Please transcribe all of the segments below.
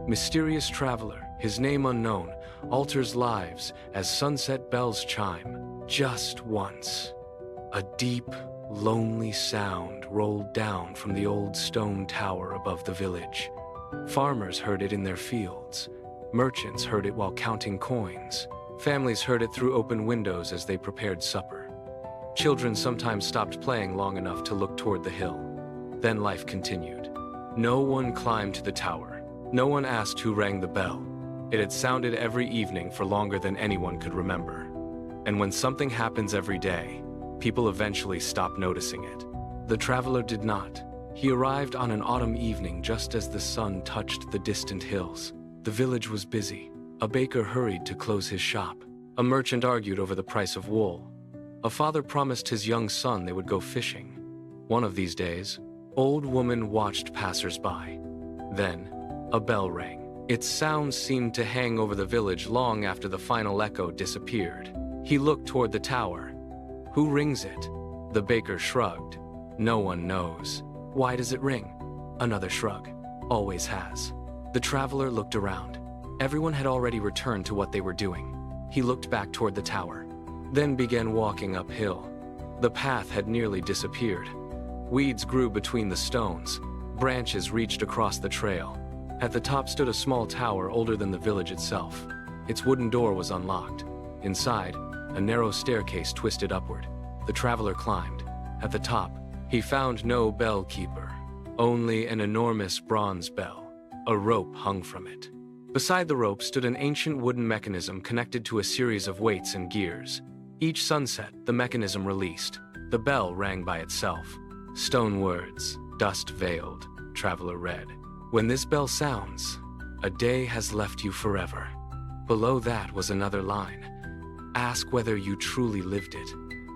Mysterious traveler, his name unknown, alters lives as sunset bells chime. Just once, a deep, lonely sound rolled down from the old stone tower above the village. Farmers heard it in their fields. Merchants heard it while counting coins. Families heard it through open windows as they prepared supper. Children sometimes stopped playing long enough to look toward the hill. Then life continued. No one climbed to the tower. No one asked who rang the bell. It had sounded every evening for longer than anyone could remember. And when something happens every day, people eventually stop noticing it. The traveler did not. He arrived on an autumn evening just as the sun touched the distant hills. The village was busy. A baker hurried to close his shop. A merchant argued over the price of wool. A father promised his young son they would go fishing. One of these days, old woman watched passers-by. Then, a bell rang. Its sound seemed to hang over the village long after the final echo disappeared. He looked toward the tower. Who rings it? The baker shrugged. No one knows. Why does it ring? Another shrug. Always has. The traveler looked around. Everyone had already returned to what they were doing. He looked back toward the tower, then began walking uphill. The path had nearly disappeared. Weeds grew between the stones. Branches reached across the trail. At the top stood a small tower older than the village itself. Its wooden door was unlocked. Inside, a narrow staircase twisted upward. The traveler climbed. At the top, he found no bell keeper, only an enormous bronze bell. A rope hung from it. Beside the rope stood an ancient wooden mechanism connected to a series of weights and gears. Each sunset, the mechanism released. The bell rang by itself. Stone words, dust veiled, traveler read. When this bell sounds, a day has left you forever. Below that was another line. Ask whether you truly lived it.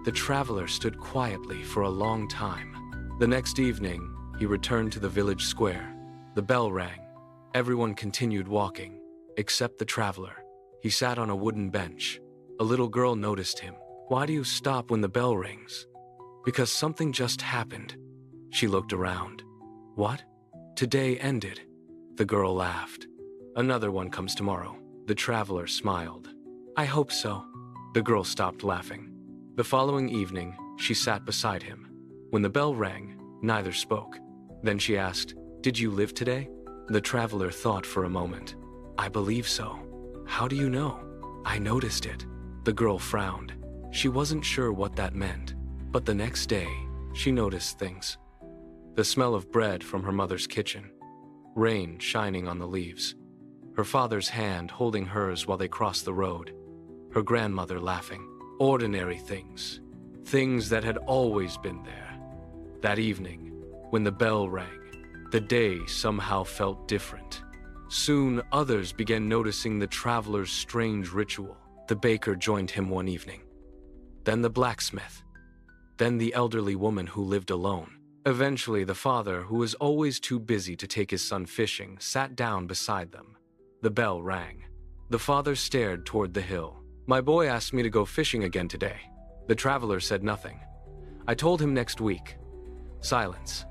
The traveler stood quietly for a long time. The next evening, he returned to the village square. The bell rang. Everyone continued walking, except the traveler. He sat on a wooden bench. A little girl noticed him. Why do you stop when the bell rings? Because something just happened. She looked around. What? Today ended. The girl laughed. Another one comes tomorrow. The traveler smiled. I hope so. The girl stopped laughing. The following evening, she sat beside him. When the bell rang, neither spoke. Then she asked, Did you live today? The traveler thought for a moment. I believe so. How do you know? I noticed it. The girl frowned. She wasn't sure what that meant. But the next day, she noticed things. The smell of bread from her mother's kitchen. Rain shining on the leaves. Her father's hand holding hers while they crossed the road. Her grandmother laughing. Ordinary things. Things that had always been there. That evening, when the bell rang, the day somehow felt different. Soon, others began noticing the traveler's strange ritual. The baker joined him one evening. Then the blacksmith. Then the elderly woman who lived alone. Eventually, the father, who was always too busy to take his son fishing, sat down beside them. The bell rang. The father stared toward the hill. My boy asked me to go fishing again today. The traveler said nothing. I told him next week. Silence.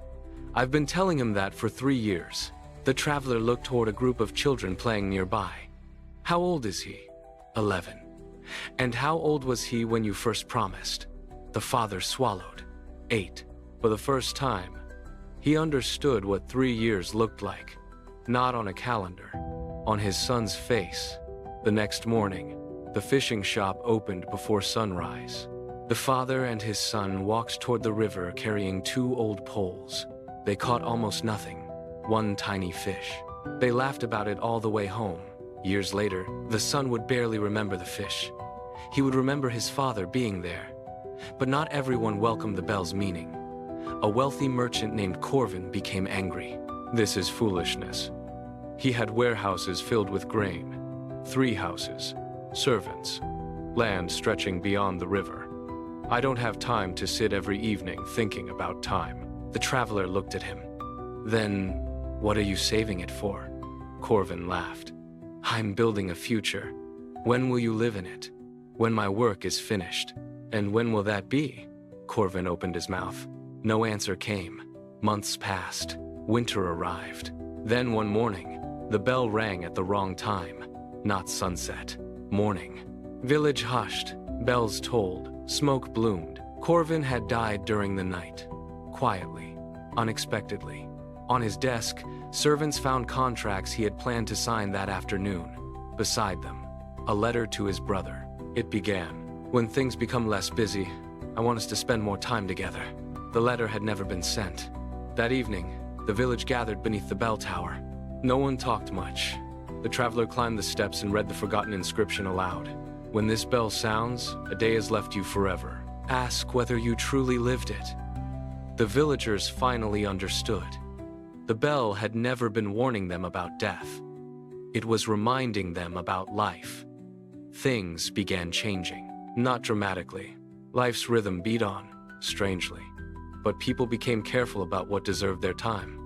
I've been telling him that for 3 years. The traveler looked toward a group of children playing nearby. How old is he? 11. And how old was he when you first promised? The father swallowed. 8. For the first time, he understood what 3 years looked like. Not on a calendar, on his son's face. The next morning, the fishing shop opened before sunrise. The father and his son walked toward the river carrying 2 old poles. They caught almost nothing, 1 tiny fish. They laughed about it all the way home. Years later, the son would barely remember the fish. He would remember his father being there. But not everyone welcomed the bell's meaning. A wealthy merchant named Corvin became angry. This is foolishness. He had warehouses filled with grain, 3 houses, servants, land stretching beyond the river. I don't have time to sit every evening thinking about time. The traveler looked at him. Then, what are you saving it for? Corvin laughed. I'm building a future. When will you live in it? When my work is finished. And when will that be? Corvin opened his mouth. No answer came. Months passed. Winter arrived. Then one morning, The bell rang at the wrong time, not sunset. Morning. Village hushed, bells tolled, smoke bloomed. Corvin had died during the night. Quietly, unexpectedly. On his desk, servants found contracts he had planned to sign that afternoon. Beside them, a letter to his brother. It began, "When things become less busy, I want us to spend more time together." The letter had never been sent. That evening, the village gathered beneath the bell tower. No one talked much. The traveler climbed the steps and read the forgotten inscription aloud. "When this bell sounds, a day has left you forever. Ask whether you truly lived it." The villagers finally understood. The bell had never been warning them about death. It was reminding them about life. Things began changing, not dramatically. Life's rhythm beat on, strangely. But people became careful about what deserved their time.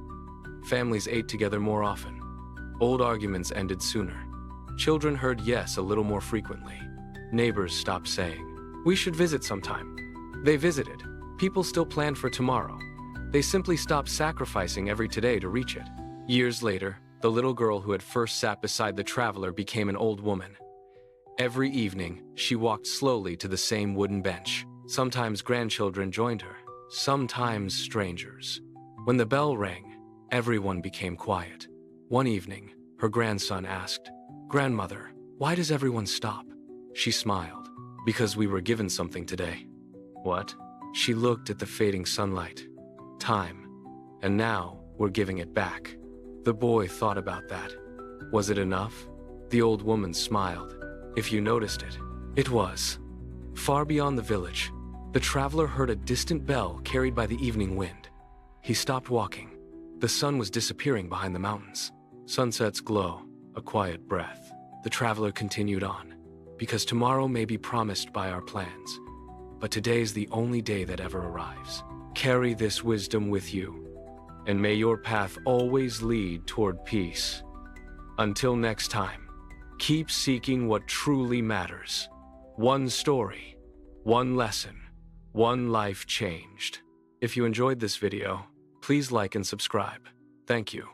Families ate together more often. Old arguments ended sooner. Children heard yes a little more frequently. Neighbors stopped saying, "We should visit sometime." They visited. People still planned for tomorrow. They simply stopped sacrificing every today to reach it. Years later, the little girl who had first sat beside the traveler became an old woman. Every evening, she walked slowly to the same wooden bench. Sometimes grandchildren joined her, sometimes strangers. When the bell rang, everyone became quiet. One evening, her grandson asked, "Grandmother, why does everyone stop?" She smiled. "Because we were given something today." "What?" She looked at the fading sunlight. "Time. And now, we're giving it back." The boy thought about that. Was it enough? The old woman smiled. "If you noticed it, it was." Far beyond the village, the traveler heard a distant bell carried by the evening wind. He stopped walking. The sun was disappearing behind the mountains. Sunset's glow, a quiet breath. The traveler continued on. "Because tomorrow may be promised by our plans, but today's the only day that ever arrives. Carry this wisdom with you, and may your path always lead toward peace. Until next time, keep seeking what truly matters. One story, one lesson, one life changed." If you enjoyed this video, please like and subscribe. Thank you.